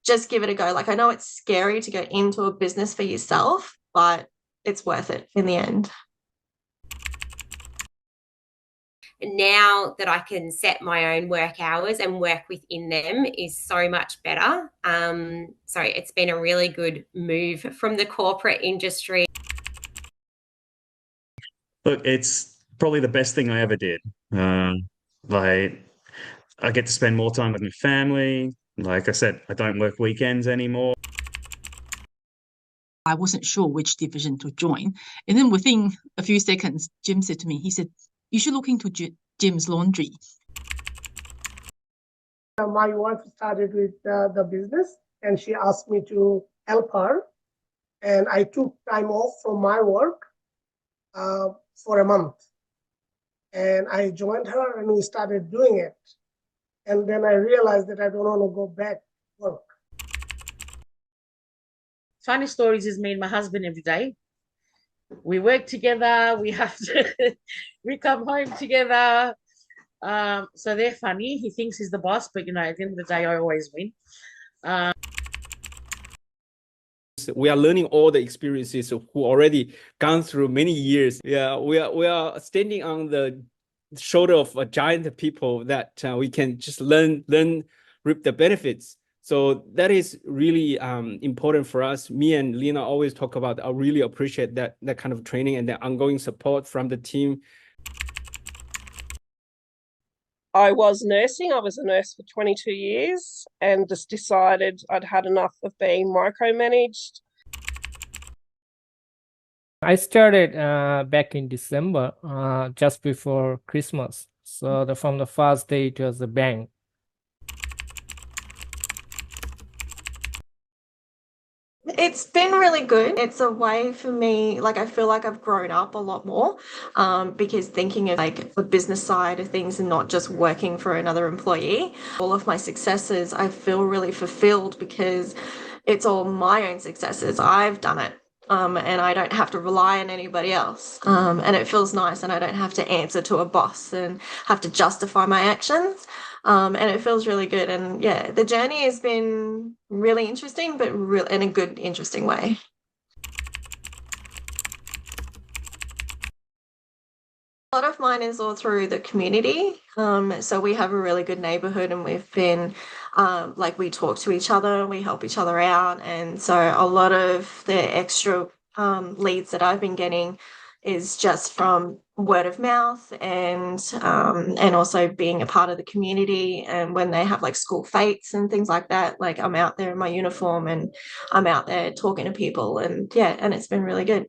just give it a go. Like, I know it's scary to go into a business for yourself, but it's worth it in the end. Now that I can set my own work hours and work within them is so much better. So it's been a really good move from the corporate industry. Look, it's probably the best thing I ever did. Like, I get to spend more time with my family. Like I said, I don't work weekends anymore. I wasn't sure which division to join. And then within a few seconds, Jim said to me, he said, you should look into Jim's laundry. My wife started with the business and she asked me to help her. And I took time off from my work for a month. And I joined her and we started doing it. And then I realized that I don't want to go back to work. Funny stories is me and my husband every day. We work together. We have to, we come home together. So they're funny. He thinks he's the boss, but you know, at the end of the day, I always win. We are learning all the experiences of who already gone through many years. Yeah, we are standing on the shoulder of a giant people that we can just learn, reap the benefits. So that is really important for us. Me and Lena always talk about, I really appreciate that kind of training and the ongoing support from the team. I was nursing. I was a nurse for 22 years and just decided I'd had enough of being micromanaged. I started back in December, just before Christmas. So from the first day, it was a bang. It's been really good. It's a way for me, like, I feel like I've grown up a lot more because thinking of like the business side of things and not just working for another employee. All of my successes, I feel really fulfilled because it's all my own successes. I've done it. And I don't have to rely on anybody else. And it feels nice, and I don't have to answer to a boss and have to justify my actions. And it feels really good. And yeah, the journey has been really interesting, but in a good, interesting way. A lot of mine is all through the community. So we have a really good neighborhood, and we've been like, we talk to each other, we help each other out. And so a lot of the extra leads that I've been getting is just from word of mouth and also being a part of the community. And when they have like school fetes and things like that, like I'm out there in my uniform and I'm out there talking to people, and yeah, and it's been really good.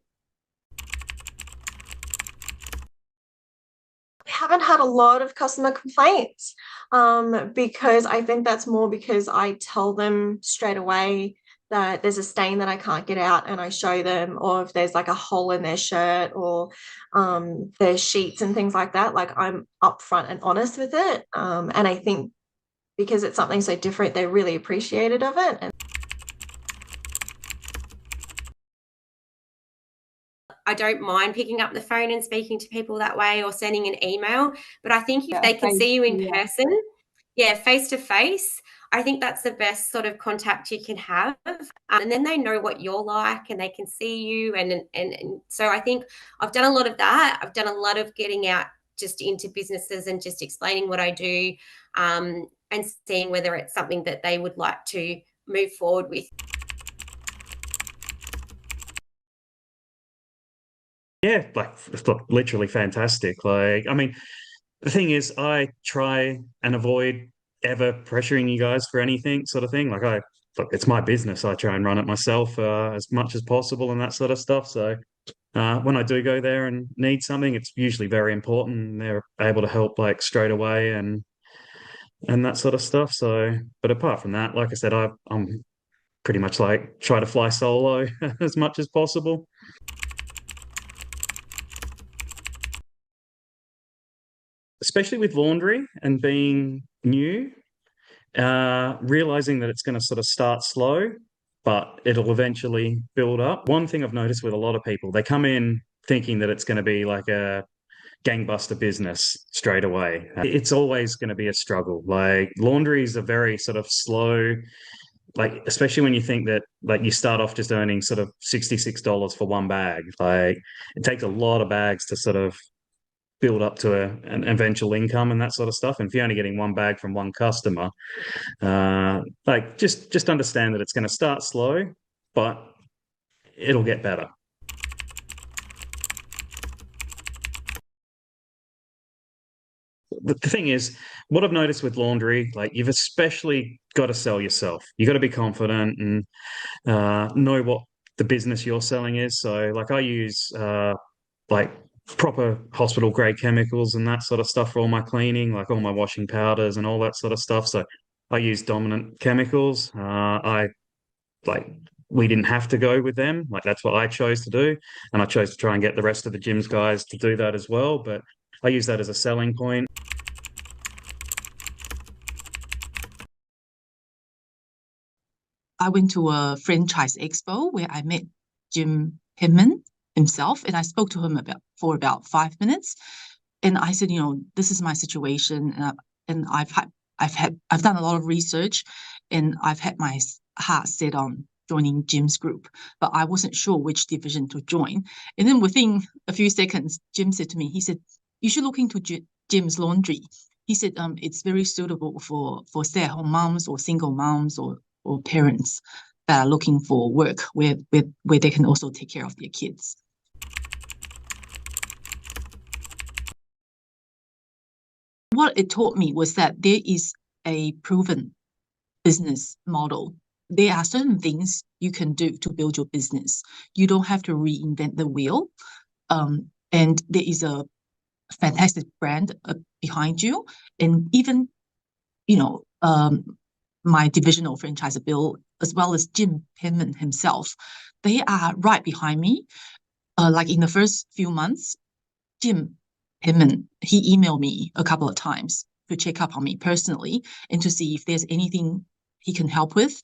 Haven't had a lot of customer complaints because I think that's more because I tell them straight away that there's a stain that I can't get out, and I show them, or if there's like a hole in their shirt or their sheets and things like that, like I'm upfront and honest with it. And I think because it's something so different, they're really appreciative of it. I don't mind picking up the phone and speaking to people that way or sending an email. But I think if they can see you in person, face to face, I think that's the best sort of contact you can have. And then they know what you're like and they can see you. And so I think I've done a lot of that. I've done a lot of getting out just into businesses and just explaining what I do and seeing whether it's something that they would like to move forward with. Yeah, like, it's literally fantastic. Like, I mean, the thing is, I try and avoid ever pressuring you guys for anything, sort of thing. Like, look, it's my business. I try and run it myself as much as possible and that sort of stuff. So when I do go there and need something, it's usually very important, and they're able to help like straight away and that sort of stuff. So, but apart from that, like I said, I'm pretty much like try to fly solo as much as possible. Especially with laundry and being new, realizing that it's going to sort of start slow, but it'll eventually build up. One thing I've noticed with a lot of people, they come in thinking that it's going to be like a gangbuster business straight away. It's always going to be a struggle. Like, laundry is a very sort of slow, like, especially when you think that like you start off just earning sort of $66 for one bag, like it takes a lot of bags to sort of build up to an eventual income and that sort of stuff. And if you're only getting one bag from one customer, like just understand that it's going to start slow, but it'll get better. The thing is, what I've noticed with laundry, like you've especially got to sell yourself. You got to be confident and know what the business you're selling is. So like I use like proper hospital grade chemicals and that sort of stuff for all my cleaning, like all my washing powders and all that sort of stuff. So I use dominant chemicals. We didn't have to go with them. Like that's what I chose to do. And I chose to try and get the rest of the gyms guys to do that as well. But I use that as a selling point. I went to a franchise expo where I met Jim Hinman himself, and I spoke to him for about 5 minutes. And I said, this is my situation, and I've done a lot of research, and I've had my heart set on joining Jim's group, but I wasn't sure which division to join. And then within a few seconds, Jim said to me, he said, "You should look into Jim's Laundry." He said, it's very suitable for stay-at-home moms or single moms or parents that are looking for work where they can also take care of their kids. What it taught me was that there is a proven business model. There are certain things you can do to build your business. You don't have to reinvent the wheel. And there is a fantastic brand behind you. And even, my divisional franchisor Bill, as well as Jim Hinman himself, they are right behind me. Like in the first few months, Jim Hinman, he emailed me a couple of times to check up on me personally and to see if there's anything he can help with,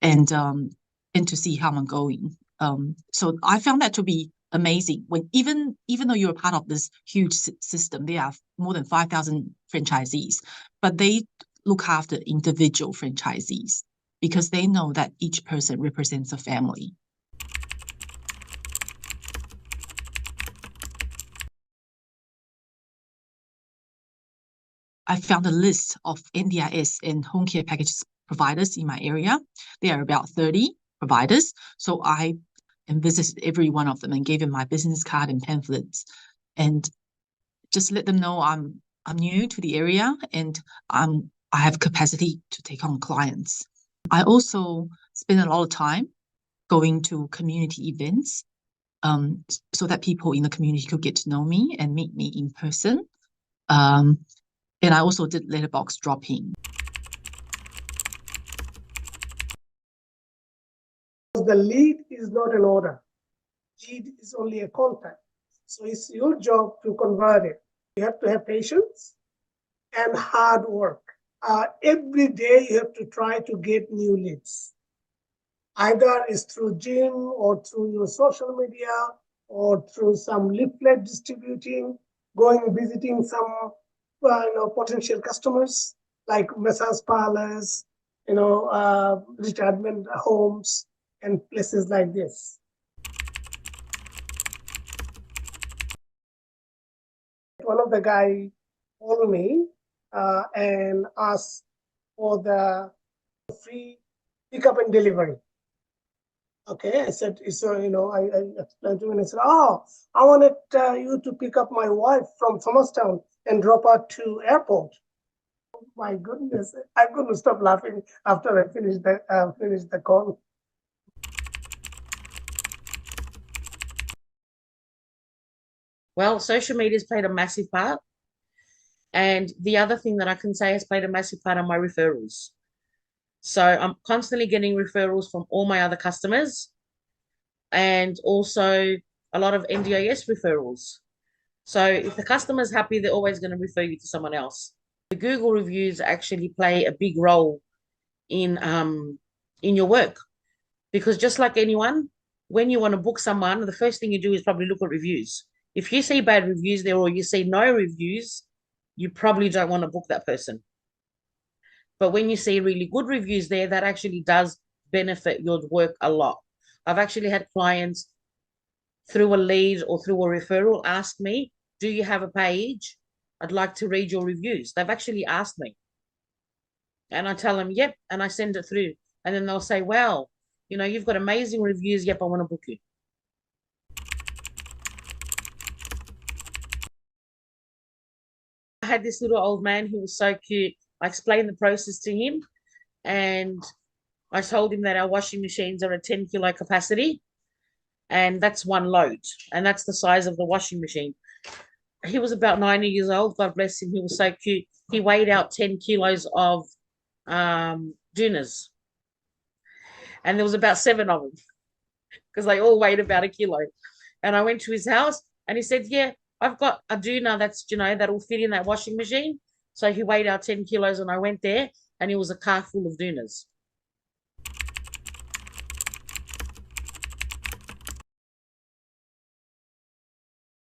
and to see how I'm going. So I found that to be amazing. When even though you're part of this huge system, there are more than 5,000 franchisees, but they look after individual franchisees because they know that each person represents a family. I found a list of NDIS and home care packages providers in my area. There are about 30 providers. So I visited every one of them and gave them my business card and pamphlets and just let them know I'm new to the area and I have capacity to take on clients. I also spend a lot of time going to community events so that people in the community could get to know me and meet me in person. And I also did letterbox dropping. The lead is not an order. Lead is only a contact. So it's your job to convert it. You have to have patience and hard work. Every day you have to try to get new leads. Either it's through Jim or through your social media or through some leaflet distributing, going visiting some potential customers like massage parlors, retirement homes and places like this. One of the guys called me and asked for the free pickup and delivery. Okay, I said, so, I explained to him and I said, I wanted you to pick up my wife from Thomastown and drop her to airport. Oh, my goodness, I couldn't stop laughing after I finished the call. Well, social media has played a massive part. And the other thing that I can say has played a massive part on my referrals. So I'm constantly getting referrals from all my other customers and also a lot of NDIS referrals. So if the customer's happy, they're always going to refer you to someone else. The Google reviews actually play a big role in your work, because just like anyone, when you want to book someone, the first thing you do is probably look at reviews. If you see bad reviews there or you see no reviews, you probably don't want to book that person. But when you see really good reviews there, that actually does benefit your work a lot. I've actually had clients through a lead or through a referral ask me, do you have a page? I'd like to read your reviews. They've actually asked me. And I tell them, yep, and I send it through. And then they'll say, well, you know, you've got amazing reviews. Yep, I want to book you. I had this little old man who was so cute. I explained the process to him, and I told him that our washing machines are a 10-kilo capacity, and that's one load, and that's the size of the washing machine. He was about 90 years old. God bless him. He was so cute. He weighed out 10 kilos of tunas, and there was about 7 of them because they all weighed about 1 kilo. And I went to his house, and he said, yeah, I've got a tuna that's, you know, that'll fit in that washing machine. So he weighed out 10 kilos, and I went there, and it was a car full of tunas.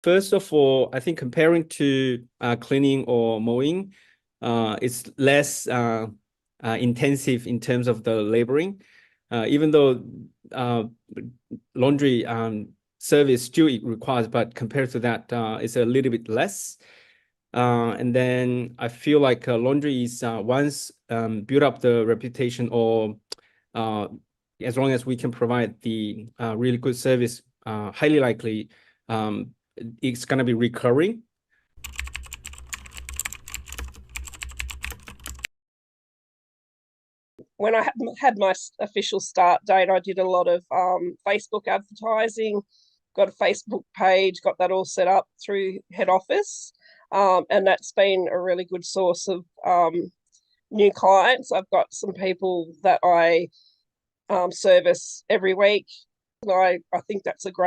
First of all, I think comparing to cleaning or mowing, it's less intensive in terms of the laboring. Even though laundry service still requires, but compared to that, it's a little bit less. And then I feel like laundry is once build up the reputation, or as long as we can provide the really good service, highly likely it's going to be recurring. When I had my official start date, I did a lot of Facebook advertising, got a Facebook page, got that all set up through head office. And that's been a really good source of new clients. I've got some people that I service every week. I think that's a great